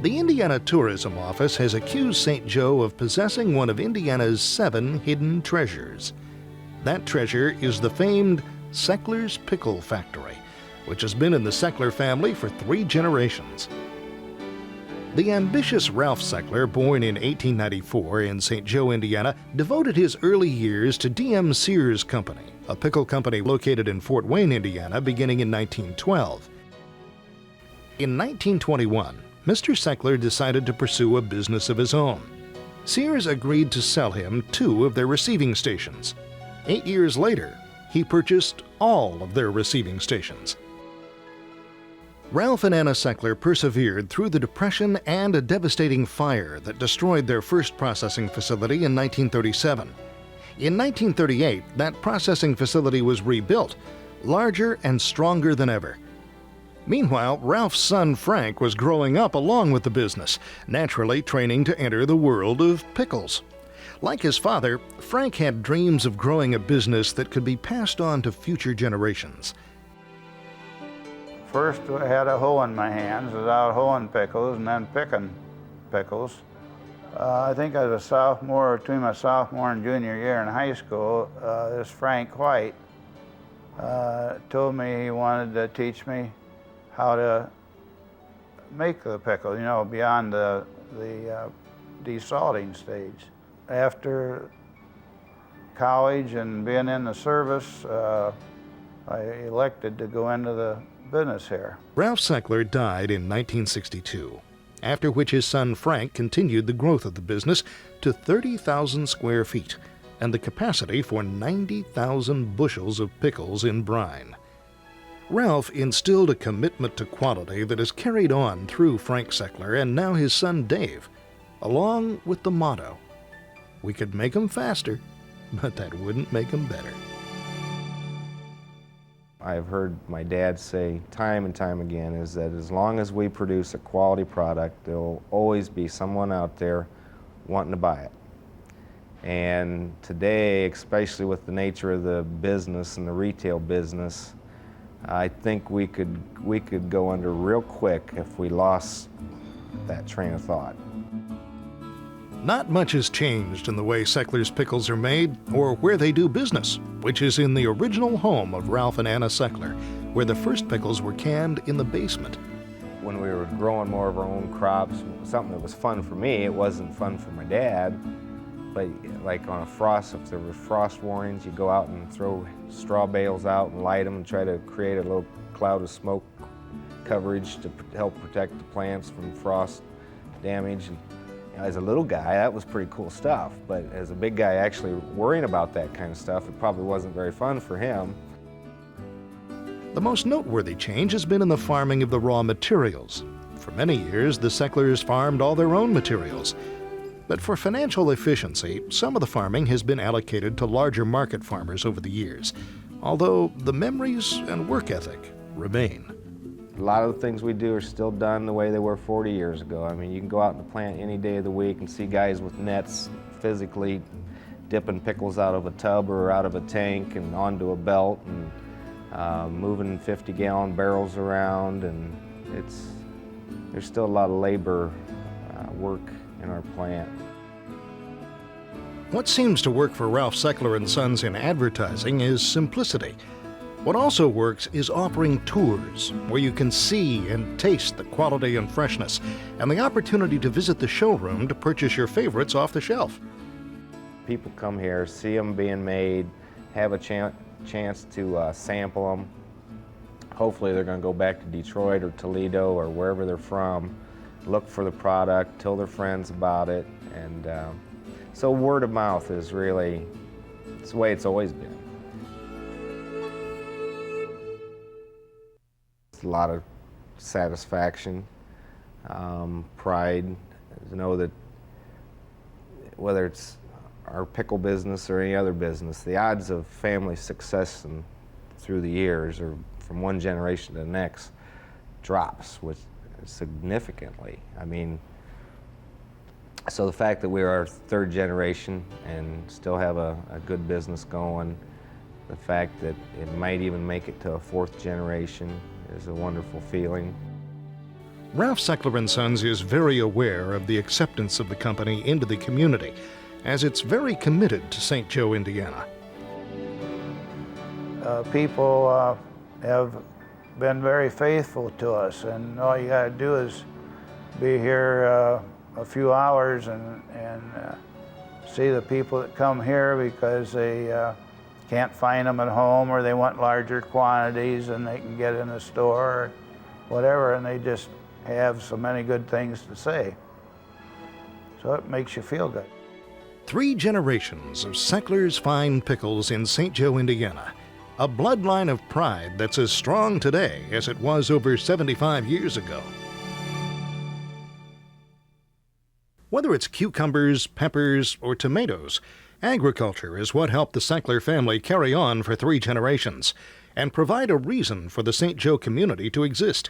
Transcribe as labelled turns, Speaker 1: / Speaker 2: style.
Speaker 1: The Indiana Tourism Office has accused St. Joe of possessing one of Indiana's 7 hidden treasures. That treasure is the famed Sechler's Pickle Factory, which has been in the Sechler family for 3 generations. The ambitious Ralph Sechler, born in 1894 in St. Joe, Indiana, devoted his early years to D.M. Sears Company, a pickle company located in Fort Wayne, Indiana, beginning in 1912. In 1921, Mr. Sechler decided to pursue a business of his own. Sears agreed to sell him 2 of their receiving stations. 8 years later, he purchased all of their receiving stations. Ralph and Anna Sechler persevered through the Depression and a devastating fire that destroyed their first processing facility in 1937. In 1938, that processing facility was rebuilt, larger and stronger than ever. Meanwhile, Ralph's son Frank was growing up along with the business, naturally training to enter the world of pickles. Like his father, Frank had dreams of growing a business that could be passed on to future generations.
Speaker 2: First, I had a hoe in my hands. I was out hoeing pickles and then picking pickles. I think I was a sophomore, between my sophomore and junior year in high school. This Frank White told me he wanted to teach me how to make the pickle, you know, beyond the desalting stage. After college and being in the service, I elected to go into the business here.
Speaker 1: Ralph Sechler died in 1962, after which his son Frank continued the growth of the business to 30,000 square feet and the capacity for 90,000 bushels of pickles in brine. Ralph instilled a commitment to quality that has carried on through Frank Sechler and now his son Dave, along with the motto, "We could make 'em faster, but that wouldn't make 'em better."
Speaker 3: I've heard my dad say time and time again is that as long as we produce a quality product, there will always be someone out there wanting to buy it. And today, especially with the nature of the business and the retail business, I think we could go under real quick if we lost that train of thought.
Speaker 1: Not much has changed in the way Sechler's pickles are made or where they do business, which is in the original home of Ralph and Anna Sechler, where the first pickles were canned in the basement.
Speaker 3: When we were growing more of our own crops, something that was fun for me, it wasn't fun for my dad, but like on a frost, if there were frost warnings, you go out and throw straw bales out and light them and try to create a little cloud of smoke coverage to help protect the plants from frost damage. And, you know, as a little guy, that was pretty cool stuff, but as a big guy actually worrying about that kind of stuff, it probably wasn't very fun for him.
Speaker 1: The most noteworthy change has been in the farming of the raw materials. For many years, the Sechlers farmed all their own materials. But for financial efficiency, some of the farming has been allocated to larger market farmers over the years, although the memories and work ethic remain.
Speaker 3: A lot of the things we do are still done the way they were 40 years ago. I mean, you can go out in the plant any day of the week and see guys with nets physically dipping pickles out of a tub or out of a tank and onto a belt and moving 50-gallon barrels around, and there's still a lot of labor work in our plant.
Speaker 1: What seems to work for Ralph Sechler and Sons in advertising is simplicity. What also works is offering tours where you can see and taste the quality and freshness, and the opportunity to visit the showroom to purchase your favorites off the shelf.
Speaker 3: People come here, see them being made, have a chance to sample them. Hopefully they're going to go back to Detroit or Toledo or wherever they're from, look for the product, tell their friends about it, and so word of mouth is really, it's the way it's always been. It's a lot of satisfaction, pride to know that whether it's our pickle business or any other business, the odds of family success through the years or from one generation to the next drops significantly. I mean, so the fact that we're our 3rd generation and still have a good business going, the fact that it might even make it to a 4th generation is a wonderful feeling.
Speaker 1: Ralph Seckler & Sons is very aware of the acceptance of the company into the community, as it's very committed to St. Joe, Indiana.
Speaker 2: People have been very faithful to us, and all you got to do is be here a few hours and see the people that come here because they can't find them at home, or they want larger quantities and they can get in the store or whatever, and they just have so many good things to say. So it makes you feel good.
Speaker 1: 3 generations of Seckler's Fine Pickles in St. Joe, Indiana. A bloodline of pride that's as strong today as it was over 75 years ago. Whether it's cucumbers, peppers, or tomatoes, agriculture is what helped the Seckler family carry on for 3 generations and provide a reason for the St. Joe community to exist.